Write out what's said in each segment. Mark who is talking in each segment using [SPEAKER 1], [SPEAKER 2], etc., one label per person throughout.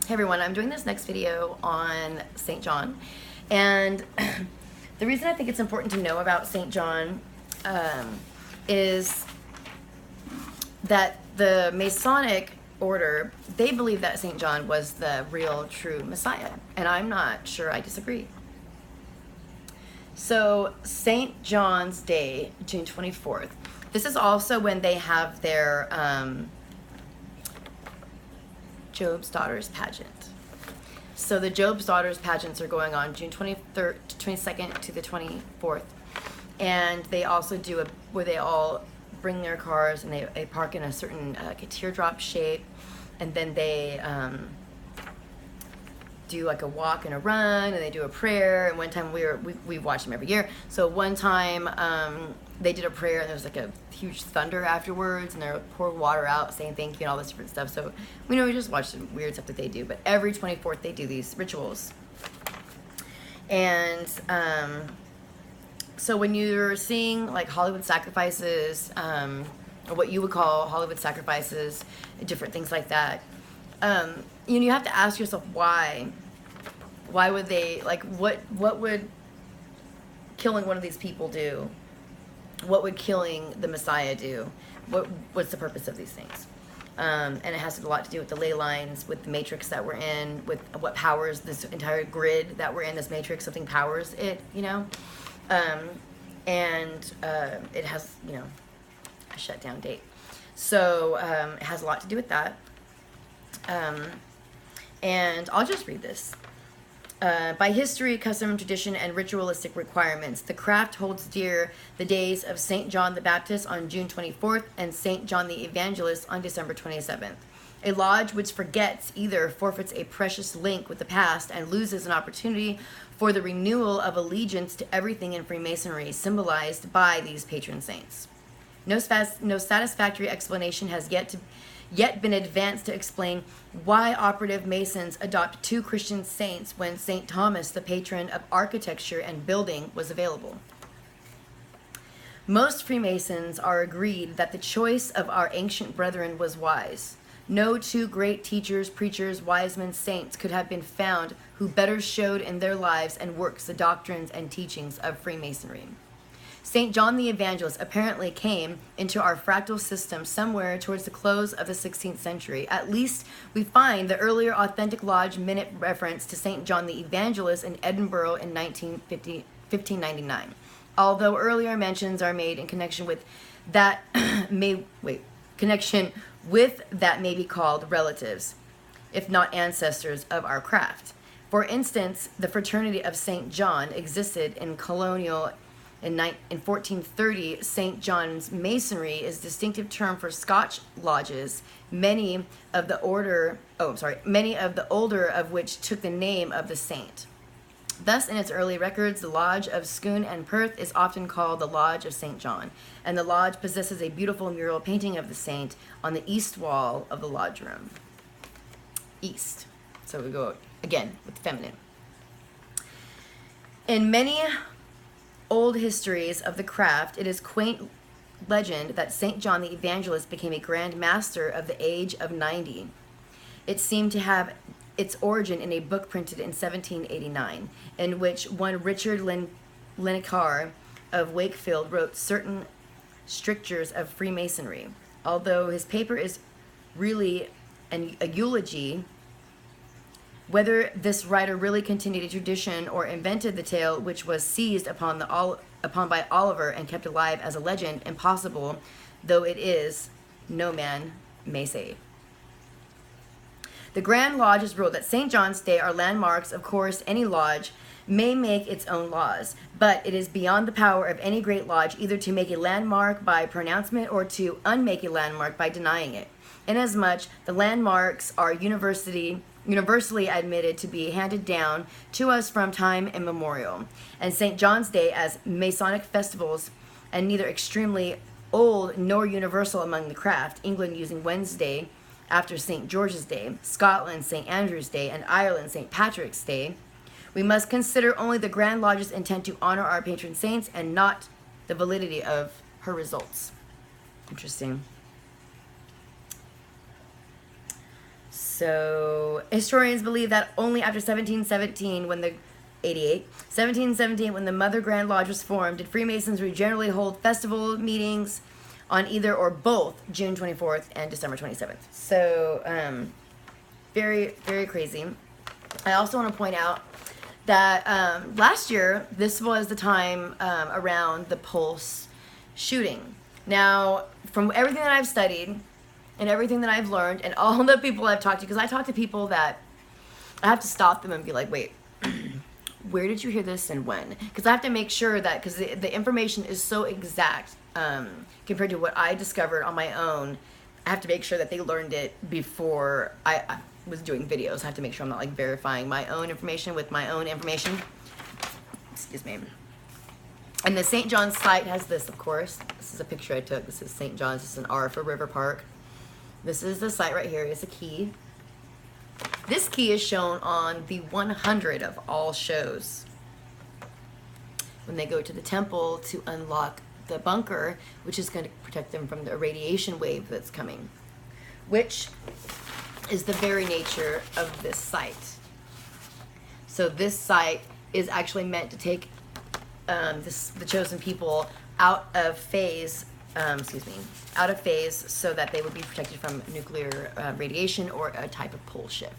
[SPEAKER 1] Hey everyone, I'm doing this next video on St. John, and the reason I think it's important to know about St. John is that the Masonic order, they believe that St. John was the real true Messiah, and I'm not sure I disagree. So St. John's Day, June 24th, this is also when they have their Job's Daughters pageant. So the Job's Daughters pageants are going on June 23rd, 22nd to the 24th. And they also do where they all bring their cars and they park in a certain like a teardrop shape. And then they do like a walk and a run, and they do a prayer. And one time we watch them every year. So one time they did a prayer, and there was like a huge thunder afterwards, and they poured water out saying thank you and all this different stuff. So we just watch some weird stuff that they do, but every 24th they do these rituals. And so when you're seeing like Hollywood sacrifices, or what you would call Hollywood sacrifices, different things like that, you have to ask yourself why would they, like, what would killing one of these people do? What would killing the Messiah do? What's the purpose of these things? And it has a lot to do with the ley lines, with the matrix that we're in, with what powers this entire grid that we're in, this matrix. Something powers it, and it has, a shutdown date. So it has a lot to do with that. And I'll just read this. By history, custom, tradition, and ritualistic requirements, the craft holds dear the days of St. John the Baptist on June 24th and St. John the Evangelist on December 27th. A lodge which forgets either forfeits a precious link with the past and loses an opportunity for the renewal of allegiance to everything in Freemasonry, symbolized by these patron saints. No satisfactory explanation has yet been advanced to explain why operative Masons adopt two Christian saints when St. Thomas, the patron of architecture and building, was available. Most Freemasons are agreed that the choice of our ancient brethren was wise. No two great teachers, preachers, wise men, saints could have been found who better showed in their lives and works the doctrines and teachings of Freemasonry. St. John the Evangelist apparently came into our fractal system somewhere towards the close of the 16th century. At least we find the earlier authentic lodge minute reference to St. John the Evangelist in Edinburgh in 1599. Although earlier mentions are made in connection with that may be called relatives, if not ancestors of our craft. For instance, the fraternity of St. John existed in colonial. In 1430, St. John's Masonry is a distinctive term for Scotch lodges, many of the older of which took the name of the saint. Thus, in its early records, the Lodge of Scone and Perth is often called the Lodge of St. John, and the lodge possesses a beautiful mural painting of the saint on the east wall of the lodge room. East. So we go again with the feminine. In many old histories of the craft, it is quaint legend that St. John the Evangelist became a Grand Master of the age of 90. It seemed to have its origin in a book printed in 1789, in which one Richard Linacre of Wakefield wrote certain strictures of Freemasonry. Although his paper is really a eulogy, whether this writer really continued a tradition or invented the tale which was seized upon by Oliver and kept alive as a legend, impossible though it is, no man may say. The Grand Lodges ruled that St. John's Day are landmarks. Of course, any lodge may make its own laws, but it is beyond the power of any great lodge either to make a landmark by pronouncement or to unmake a landmark by denying it, inasmuch the landmarks are universally admitted to be handed down to us from time immemorial, and St. John's Day as Masonic festivals, and neither extremely old nor universal among the craft, England using Wednesday after St. George's Day, Scotland St. Andrew's Day, and Ireland St. Patrick's Day. We must consider only the Grand Lodge's intent to honor our patron saints and not the validity of her results. Interesting. So historians believe that only after 1717, when the 1717, when the Mother Grand Lodge was formed, did Freemasons generally hold festival meetings on either or both June 24th and December 27th. So, very, very crazy. I also want to point out that last year, this was the time around the Pulse shooting. Now, from everything that I've studied and everything that I've learned and all the people I've talked to, because I talk to people that I have to stop them and be like, wait, where did you hear this and when? Because I have to make sure that, because the information is so exact compared to what I discovered on my own, I have to make sure that they learned it before I was doing videos. I have to make sure I'm not like verifying my own information with my own information. Excuse me. And the St. John's site has this, of course. This is a picture I took. This is St. John's. This is an R for River Park. This is the site right here. It's a key. This key is shown on the 100 of all shows. When they go to the temple to unlock the bunker, which is going to protect them from the radiation wave that's coming, which is the very nature of this site. So this site is actually meant to take the chosen people out of phase, out of phase, so that they would be protected from nuclear radiation or a type of pole shift.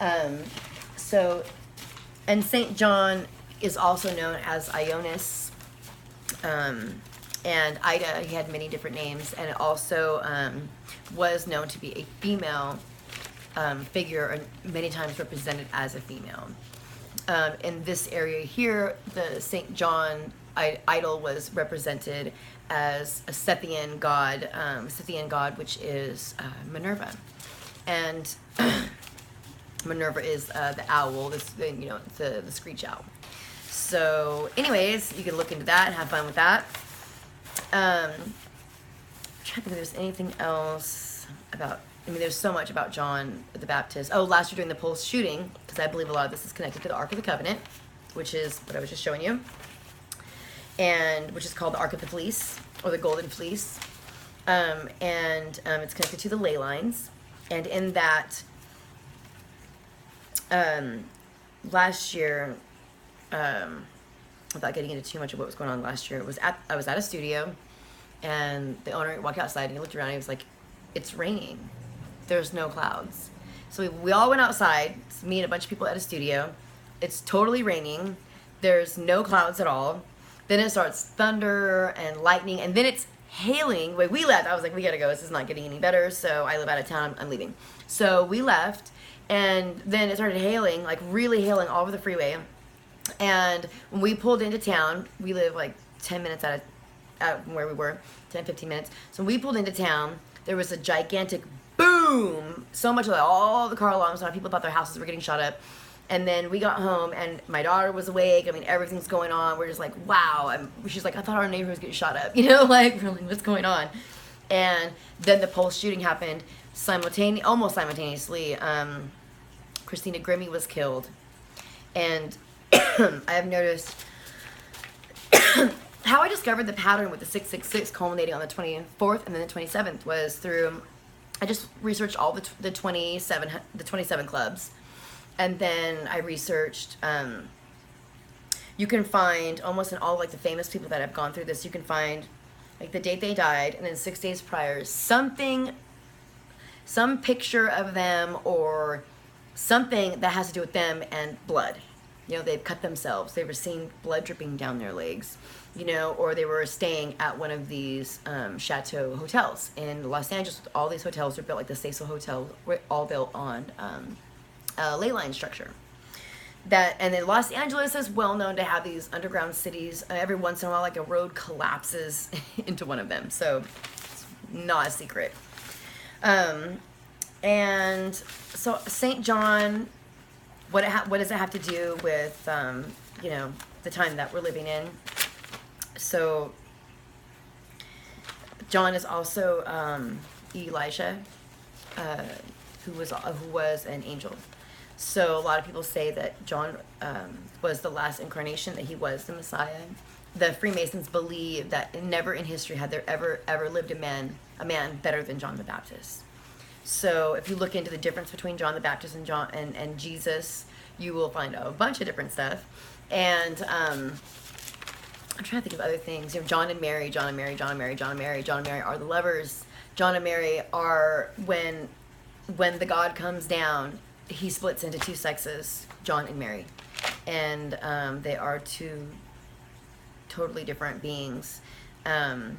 [SPEAKER 1] And St. John is also known as Ionis, and Ida, he had many different names, and it also was known to be a female figure, and many times represented as a female. In this area here, the St. John idol was represented as a Scythian god, which is Minerva, and Minerva is the owl, the screech owl. So, anyways, you can look into that and have fun with that. I'm trying to think if there's anything else about. There's so much about John the Baptist. Oh, last year during the Pulse shooting, because I believe a lot of this is connected to the Ark of the Covenant, which is what I was just showing you, and which is called the Ark of the Fleece, or the Golden Fleece, and it's connected to the ley lines, and in that, last year, without getting into too much of what was going on last year, I was at a studio, and the owner walked outside, and he looked around, and he was like, it's raining. There's no clouds. So we all went outside. It's me and a bunch of people at a studio. It's totally raining. There's no clouds at all. Then it starts thunder and lightning, and then it's hailing. When we left, I was like, we gotta go. This is not getting any better. So I live out of town. I'm leaving. So we left, and then it started hailing, like really hailing all over the freeway. And when we pulled into town, we live like 10 minutes out from where we were, 10, 15 minutes. So when we pulled into town, there was a gigantic boom, so much that all the car alarms went off. People thought their houses were getting shot up. And then we got home, and my daughter was awake. Everything's going on. We're just like, wow. She's like, I thought our neighborhood was getting shot up. Like, really, what's going on? And then the Pulse shooting happened almost simultaneously. Christina Grimmie was killed. And I have noticed how I discovered the pattern with the 666 culminating on the 24th and then the 27th was through, I just researched all the 27 clubs, and then I researched, you can find almost in all like the famous people that have gone through this, you can find like the date they died, and then 6 days prior, some picture of them or something that has to do with them and blood. They've cut themselves. They were seeing blood dripping down their legs, or they were staying at one of these chateau hotels in Los Angeles. All these hotels are built like the Cecil Hotel, were all built on a ley line structure. And then Los Angeles is well known to have these underground cities. Every once in a while, like a road collapses into one of them. So it's not a secret. And so St. John, what does it have to do with, the time that we're living in? So John is also Elijah, who was an angel. So a lot of people say that John was the last incarnation, that he was the Messiah. The Freemasons believe that never in history had there ever lived a man better than John the Baptist. So if you look into the difference between John the Baptist and Jesus, you will find a bunch of different stuff. And I'm trying to think of other things. You know, John and Mary are the lovers. John and Mary are when the God comes down, he splits into two sexes, John and Mary, and they are two totally different beings. And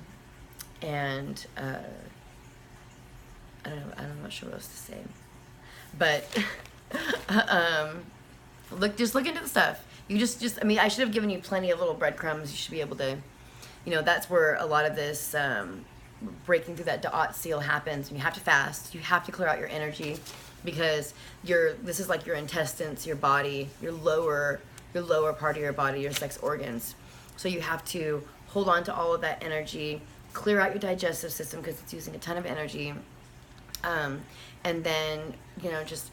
[SPEAKER 1] I'm not sure what else to say, but look into the stuff. You just I mean, I should have given you plenty of little breadcrumbs. You should be able to, you know, that's where a lot of this breaking through that da'at seal happens. You have to fast. You have to clear out your energy, because this is like your intestines, your body, your lower part of your body, your sex organs. So you have to hold on to all of that energy, clear out your digestive system because it's using a ton of energy, and then, you know, just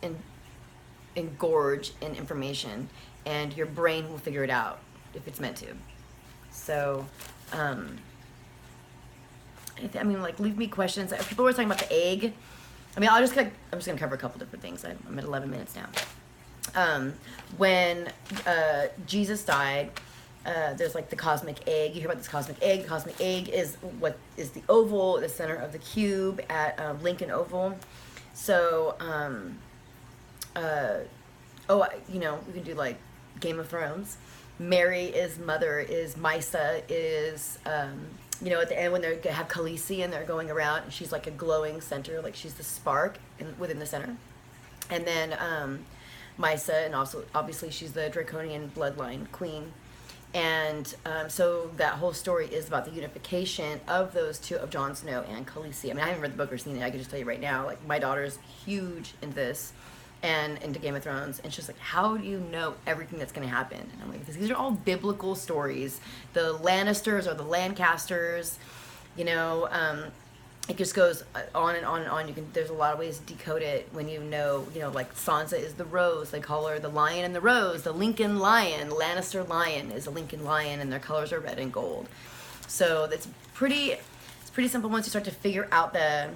[SPEAKER 1] engorge in information, and your brain will figure it out if it's meant to. So, I mean, like, leave me questions. People were talking about the egg. I mean, I'm just gonna cover a couple different things. I'm at 11 minutes now. When Jesus died, there's like the cosmic egg. You hear about this cosmic egg. The cosmic egg is what is the oval, the center of the cube at Lincoln Oval. So, you know, we can do like Game of Thrones. Mary's mother is Misa, is, you know, at the end when they have Khaleesi and they're going around, and she's like a glowing center, like she's the spark within the center. And then Misa, and also obviously she's the Draconian bloodline queen. And so that whole story is about the unification of those two, of Jon Snow and Khaleesi. I mean, I haven't read the book or seen it. I can just tell you right now, like, my daughter's huge into this and into Game of Thrones. And she's like, how do you know everything that's going to happen? And I'm like, these are all biblical stories. The Lannisters are the Lancasters, you know. It just goes on and on and on. There's a lot of ways to decode it when you know, like Sansa is the rose. They call her the lion and the rose, the Lincoln lion. Lannister lion is a Lincoln lion, and their colors are red and gold. So it's pretty simple once you start to figure out the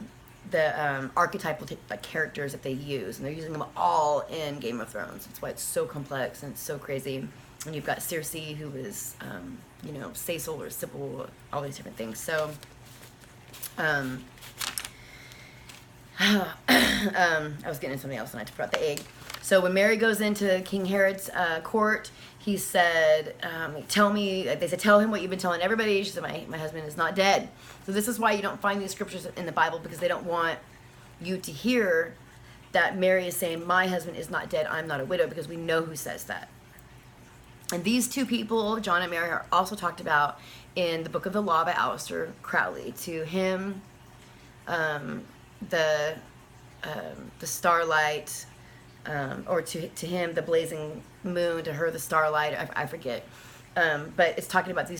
[SPEAKER 1] archetypal characters that they use, and they're using them all in Game of Thrones. That's why it's so complex and it's so crazy. And you've got Cersei, who is, you know, Sisel or Sybil, all these different things. So. I was getting into something else and I forgot the egg. So when Mary goes into King Herod's court, he said, they said, tell him what you've been telling everybody. She said, my husband is not dead. So this is why you don't find these scriptures in the Bible, because they don't want you to hear that Mary is saying, my husband is not dead, I'm not a widow, because we know who says that. And these two people, John and Mary, are also talked about in the Book of the Law by Aleister Crowley. To him, the starlight, or to him, the blazing moon, to her, the starlight, I forget. But it's talking about these